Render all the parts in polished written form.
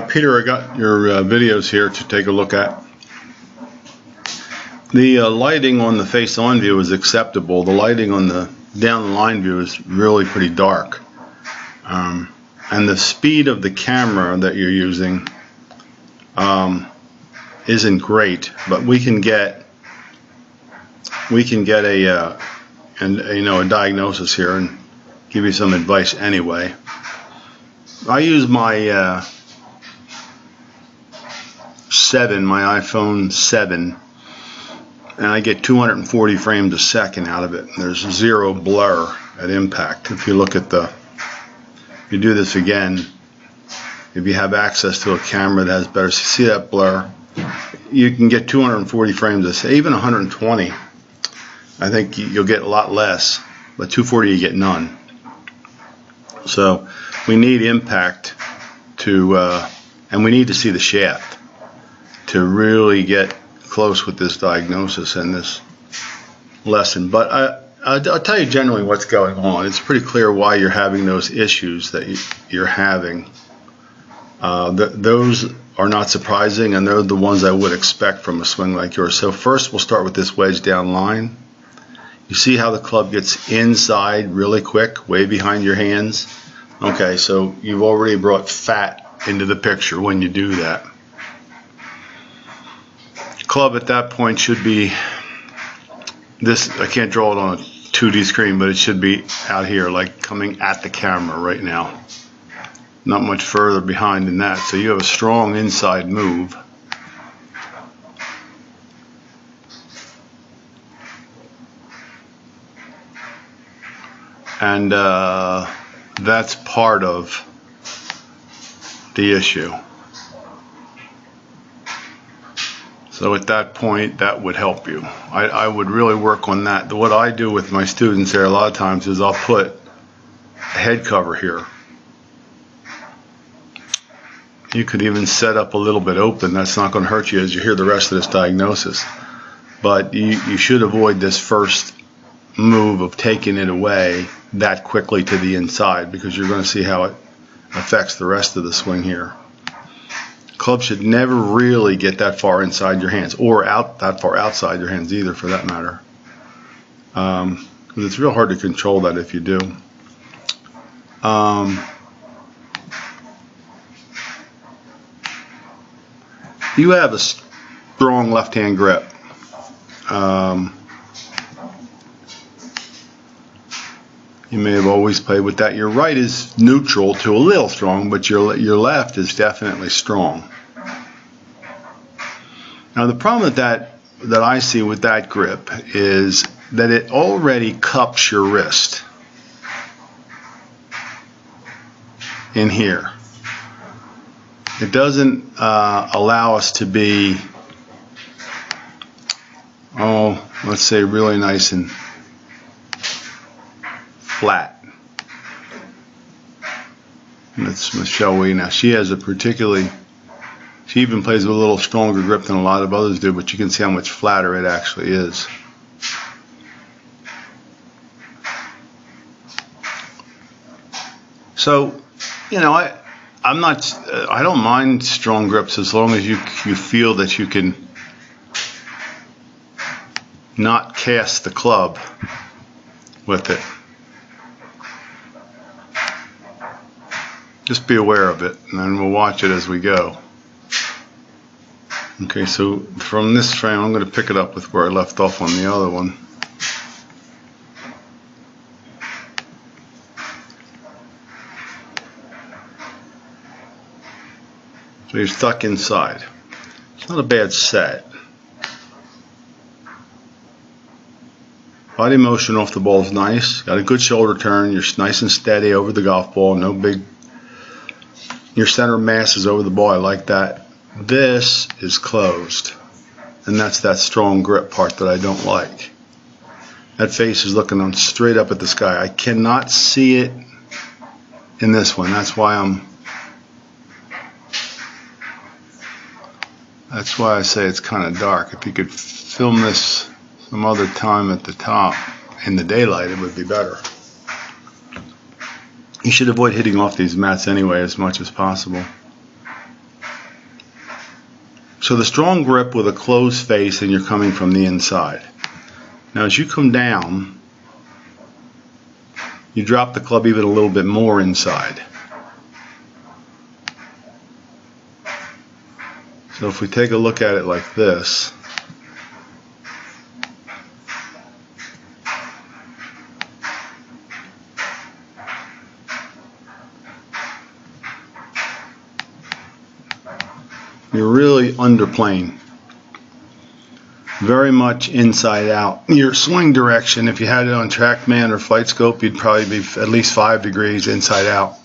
Peter, I got your videos here to take a look at. The lighting on the face-on view is acceptable. The lighting on the down-the-line view is really pretty dark. And the speed of the camera that you're using isn't great, but we can get a diagnosis here and give you some advice anyway. I use my 7, my iPhone 7, and I get 240 frames a second out of it. There's zero blur at impact. If you look at if you do this again, if you have access to a camera that has better, see that blur? You can get 240 frames a second, even 120. I think you'll get a lot less, but 240 you get none. So we need impact and we need to see the shaft to really get close with this diagnosis and this lesson. But I'll tell you generally what's going on. It's pretty clear why you're having those issues that you're having. Those are not surprising, and they're the ones I would expect from a swing like yours. So first we'll start with this wedge down line. You see how the club gets inside really quick, way behind your hands? Okay, so you've already brought fat into the picture when you do that. Club at that point should be this. I can't draw it on a 2D screen, but it should be out here, like coming at the camera right now. Not much further behind than that. So you have a strong inside move. And that's part of the issue. So at that point, that would help you. I would really work on that. What I do with my students there a lot of times is I'll put a head cover here. You could even set up a little bit open. That's not going to hurt you as you hear the rest of this diagnosis. But you should avoid this first move of taking it away that quickly to the inside, because you're going to see how it affects the rest of the swing here. Club should never really get that far inside your hands, or that far outside your hands either, for that matter. Because it's real hard to control that if you do. You have a strong left-hand grip. You may have always played with that. Your right is neutral to a little strong, but your left is definitely strong. Now the problem with that I see with that grip is that it already cups your wrist in here. It doesn't allow us to be, let's say, really nice and flat. That's Michelle Wee. Now she has she even plays with a little stronger grip than a lot of others do, but you can see how much flatter it actually is. So, you know, I don't mind strong grips as long as you feel that you can not cast the club with it. Just be aware of it, and then we'll watch it as we go. Okay, so from this frame, I'm going to pick it up with where I left off on the other one. So you're stuck inside. It's not a bad set. Body motion off the ball is nice. Got a good shoulder turn. You're nice and steady over the golf ball. No big. Your center of mass is over the ball. I like that. This is closed, and that's that strong grip part that I don't like. That face is looking straight up at the sky. I cannot see it in this one. That's why I say it's kind of dark. If you could film this some other time at the top in the daylight, it would be better. You should avoid hitting off these mats anyway as much as possible. So the strong grip with a closed face, and you're coming from the inside. Now as you come down, you drop the club even a little bit more inside. So if we take a look at it like this, you're really underplaying. Very much inside out. Your swing direction, if you had it on TrackMan or Flight Scope, you'd probably be at least 5 degrees inside out.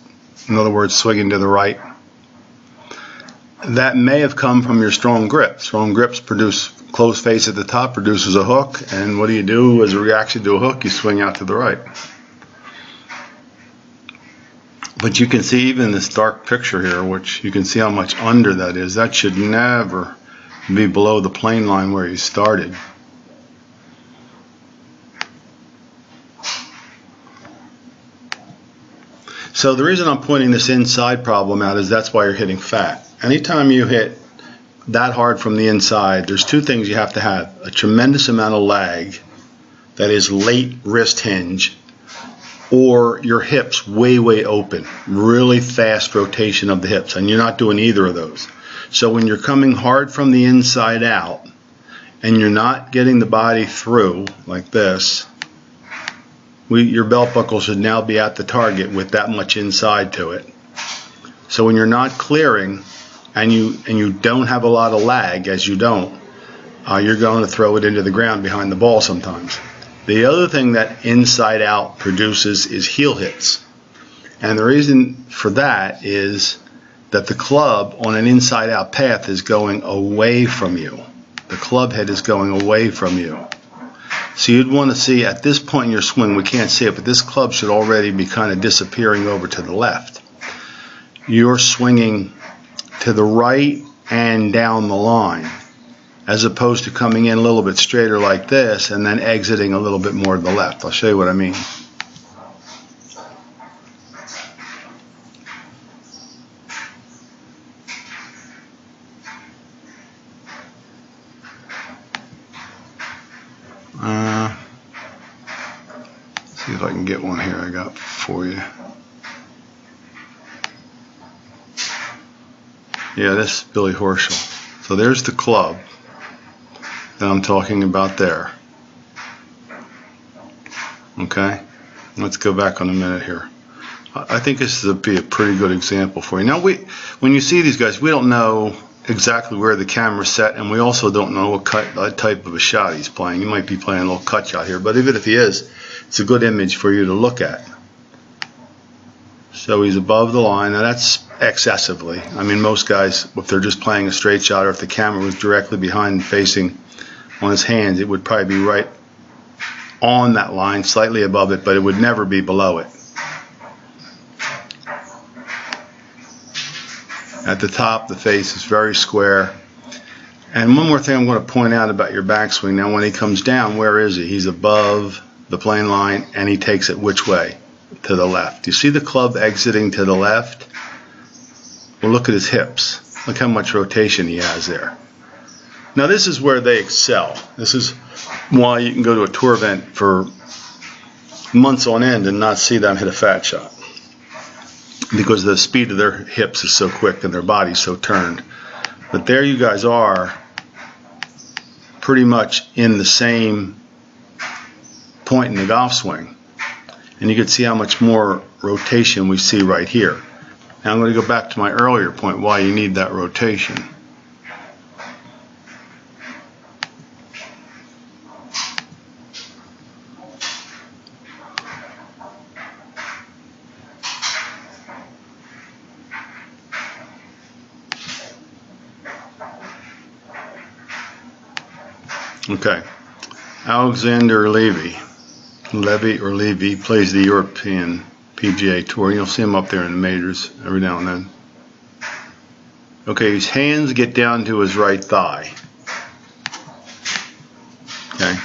In other words, swinging to the right. That may have come from your strong grip. Strong grips produce closed face at the top, produces a hook, and what do you do as a reaction to a hook? You swing out to the right. But you can see even this dark picture here, which you can see how much under that is. That should never be below the plane line where you started. So the reason I'm pointing this inside problem out is that's why you're hitting fat. Anytime you hit that hard from the inside, there's two things you have to have. A tremendous amount of lag, that is late wrist hinge, or your hips way open, really fast rotation of the hips, and you're not doing either of those. So when you're coming hard from the inside out and you're not getting the body through like this, your belt buckle should now be at the target with that much inside to it. So when you're not clearing and you don't have a lot of lag, as you don't, you're going to throw it into the ground behind the ball sometimes. The other thing that inside out produces is heel hits. And the reason for that is that the club on an inside out path is going away from you. The club head is going away from you. So you'd want to see at this point in your swing, we can't see it, but this club should already be kind of disappearing over to the left. You're swinging to the right and down the line, as opposed to coming in a little bit straighter like this and then exiting a little bit more to the left. I'll show you what I mean. See if I can get one here I got for you. Yeah, this is Billy Horschel. So there's the club that I'm talking about there. Okay, let's go back on a minute here. I think this would be a pretty good example for you. Now, when you see these guys, we don't know exactly where the camera's set, and we also don't know what type of a shot he's playing. He might be playing a little cut shot here, but even if he is, it's a good image for you to look at. So he's above the line. Now that's excessively. I mean, most guys, if they're just playing a straight shot, or if the camera was directly behind facing on his hands, it would probably be right on that line, slightly above it, but it would never be below it. At the top, the face is very square. And one more thing I'm going to point out about your backswing. Now, when he comes down, where is he? He's above the plane line, and he takes it which way? To the left. You see the club exiting to the left? Well, look at his hips. Look how much rotation he has there. Now, this is where they excel. This is why you can go to a tour event for months on end and not see them hit a fat shot, because the speed of their hips is so quick and their body's so turned. But there you guys are, pretty much in the same point in the golf swing. And you can see how much more rotation we see right here. Now I'm going to go back to my earlier point, why you need that rotation. Okay, Alexander Levy plays the European PGA Tour. You'll see him up there in the majors every now and then. Okay, his hands get down to his right thigh. Okay.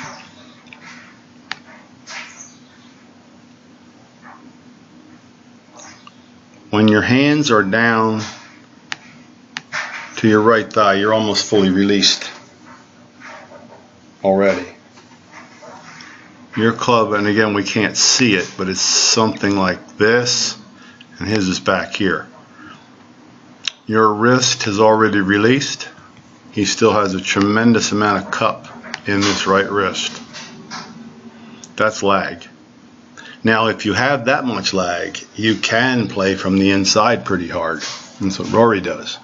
when your hands are down to your right thigh, you're almost fully released already. Your club, and again we can't see it, but it's something like this, and his is back here. Your wrist has already released. He still has a tremendous amount of cup in this right wrist. That's lag. Now if you have that much lag, you can play from the inside pretty hard. That's what Rory does.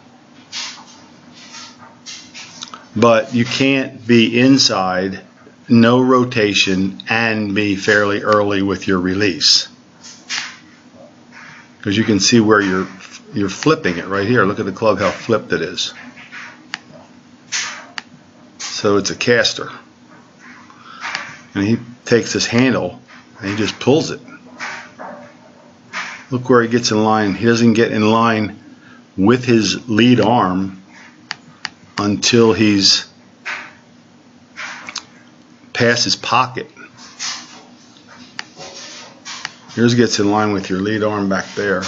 But you can't be inside, no rotation, and be fairly early with your release. Because you can see where you're flipping it right here. Look at the club, how flipped it is. So it's a caster. And he takes this handle and he just pulls it. Look where he gets in line. He doesn't get in line with his lead arm until he's past his pocket. Yours gets in line with your lead arm back there.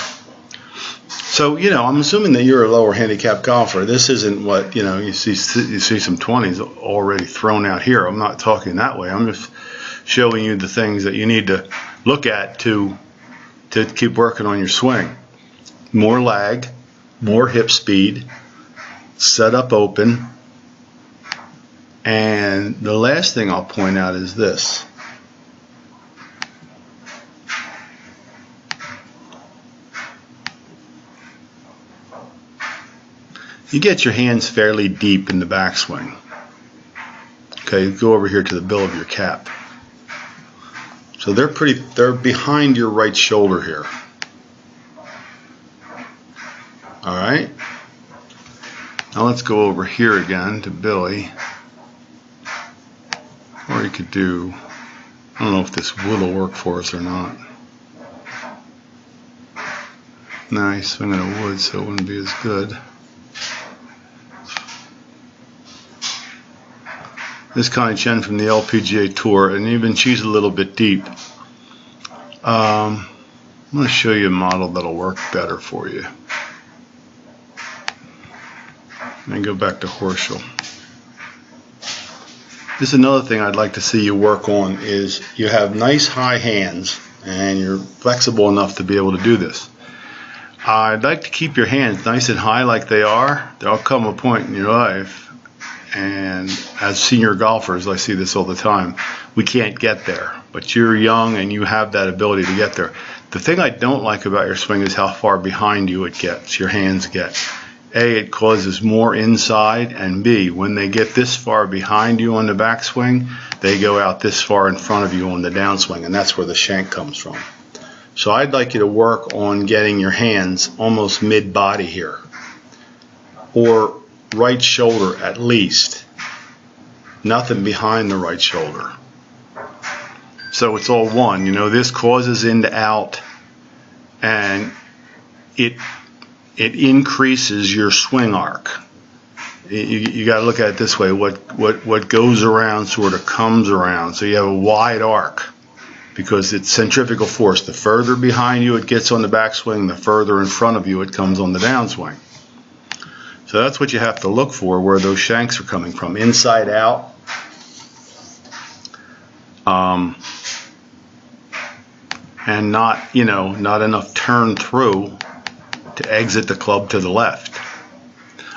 So, you know, I'm assuming that you're a lower handicap golfer. This isn't what, you know, you see some 20s already thrown out here. I'm not talking that way. I'm just showing you the things that you need to look at to keep working on your swing. More lag, more hip speed, set up open, and the last thing I'll point out is this. You get your hands fairly deep in the backswing. Okay, go over here to the bill of your cap. So they're behind your right shoulder here. All right. Now let's go over here again to Billy. Or you could do, I don't know if this wood will work for us or not. Nice, swinging a wood, so it wouldn't be as good. This Connie Chen from the LPGA Tour, and even she's a little bit deep. I'm going to show you a model that'll work better for you. And go back to Horschel. This is another thing I'd like to see you work on, is you have nice high hands and you're flexible enough to be able to do this. I'd like to keep your hands nice and high like they are. There'll come a point in your life, and as senior golfers, I see this all the time, we can't get there. But you're young and you have that ability to get there. The thing I don't like about your swing is how far behind you it gets, your hands get. A, it causes more inside, and B, when they get this far behind you on the backswing, they go out this far in front of you on the downswing, and that's where the shank comes from. So I'd like you to work on getting your hands almost mid-body here, or right shoulder at least. Nothing behind the right shoulder. So it's all one. You know, this causes in to out, and it increases your swing arc. You got to look at it this way. What goes around sort of comes around. So you have a wide arc because it's centrifugal force. The further behind you it gets on the backswing, the further in front of you it comes on the downswing. So that's what you have to look for, where those shanks are coming from. Inside out. And not enough turn through to exit the club to the left.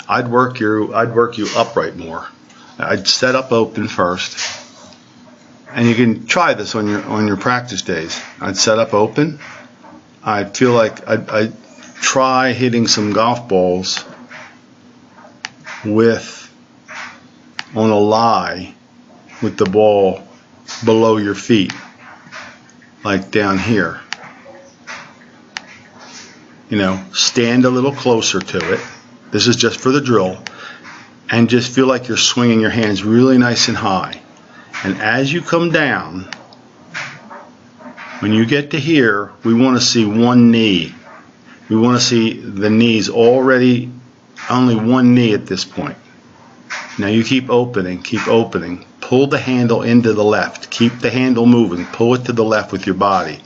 I'd work you upright more. I'd set up open first, and you can try this on your practice days. I'd set up open. I feel like I'd try hitting some golf balls on a lie with the ball below your feet, like down here. You know, stand a little closer to it. This is just for the drill. And just feel like you're swinging your hands really nice and high. And as you come down, when you get to here, we want to see one knee. We want to see the knees already, only one knee at this point. Now you keep opening, pull the handle into the left, keep the handle moving, pull it to the left with your body.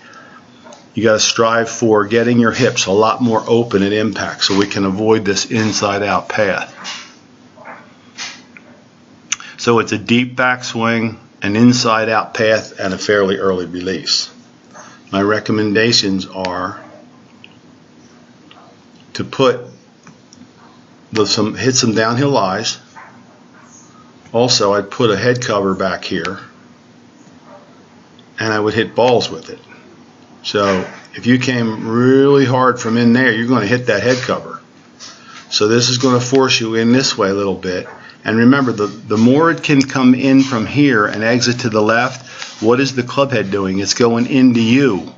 You got to strive for getting your hips a lot more open at impact so we can avoid this inside-out path. So it's a deep backswing, an inside-out path, and a fairly early release. My recommendations are to hit some downhill lies. Also, I'd put a head cover back here, and I would hit balls with it. So if you came really hard from in there, you're going to hit that head cover. So this is going to force you in this way a little bit. And remember, the more it can come in from here and exit to the left, what is the club head doing? It's going into you,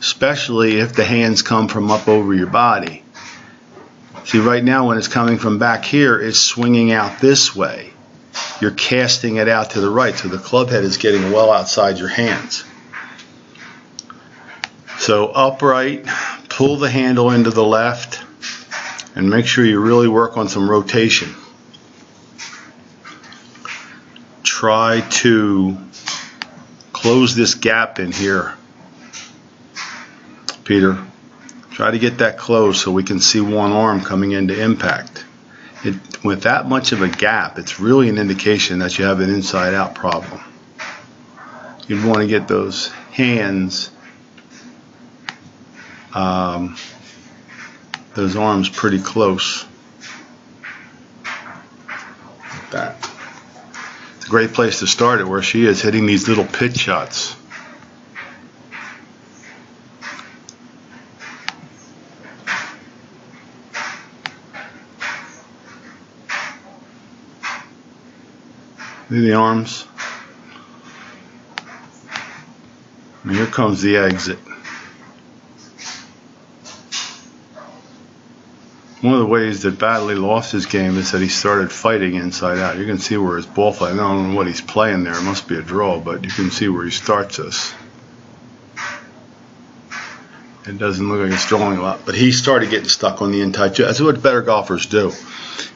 especially if the hands come from up over your body. See, right now when it's coming from back here, it's swinging out this way. You're casting it out to the right, so the club head is getting well outside your hands. So upright, pull the handle into the left, and make sure you really work on some rotation. Try to close this gap in here. Peter, try to get that closed so we can see one arm coming into impact. With that much of a gap, it's really an indication that you have an inside-out problem. You'd want to get those hands, those arms pretty close. Like that. It's a great place to start it, where she is hitting these little pitch shots. See the arms? And here comes the exit. One of the ways that Badley lost his game is that he started fighting inside out. You can see where his ball flight, I don't know what he's playing there, it must be a draw, but you can see where he starts this. It doesn't look like it's drawing a lot, but he started getting stuck on the in-tight. That's what better golfers do.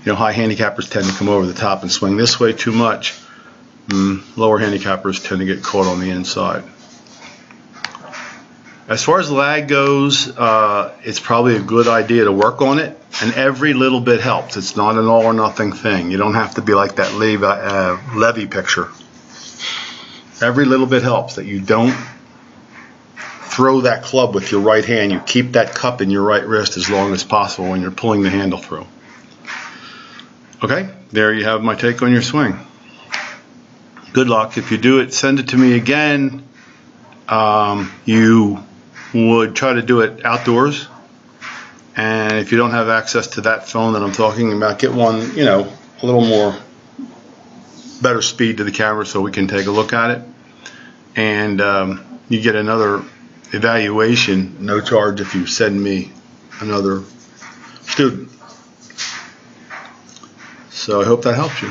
You know, high handicappers tend to come over the top and swing this way too much. Lower handicappers tend to get caught on the inside. As far as lag goes, it's probably a good idea to work on it, and every little bit helps. It's not an all or nothing thing. You don't have to be like that Levy picture. Every little bit helps, that you don't throw that club with your right hand. You keep that cup in your right wrist as long as possible when you're pulling the handle through. Okay, there you have my take on your swing. Good luck. If you do it, send it to me again. You would try to do it outdoors, and if you don't have access to that phone that I'm talking about, get one, you know, a little more better speed to the camera so we can take a look at it, and you get another evaluation, no charge, if you send me another student. So I hope that helps you.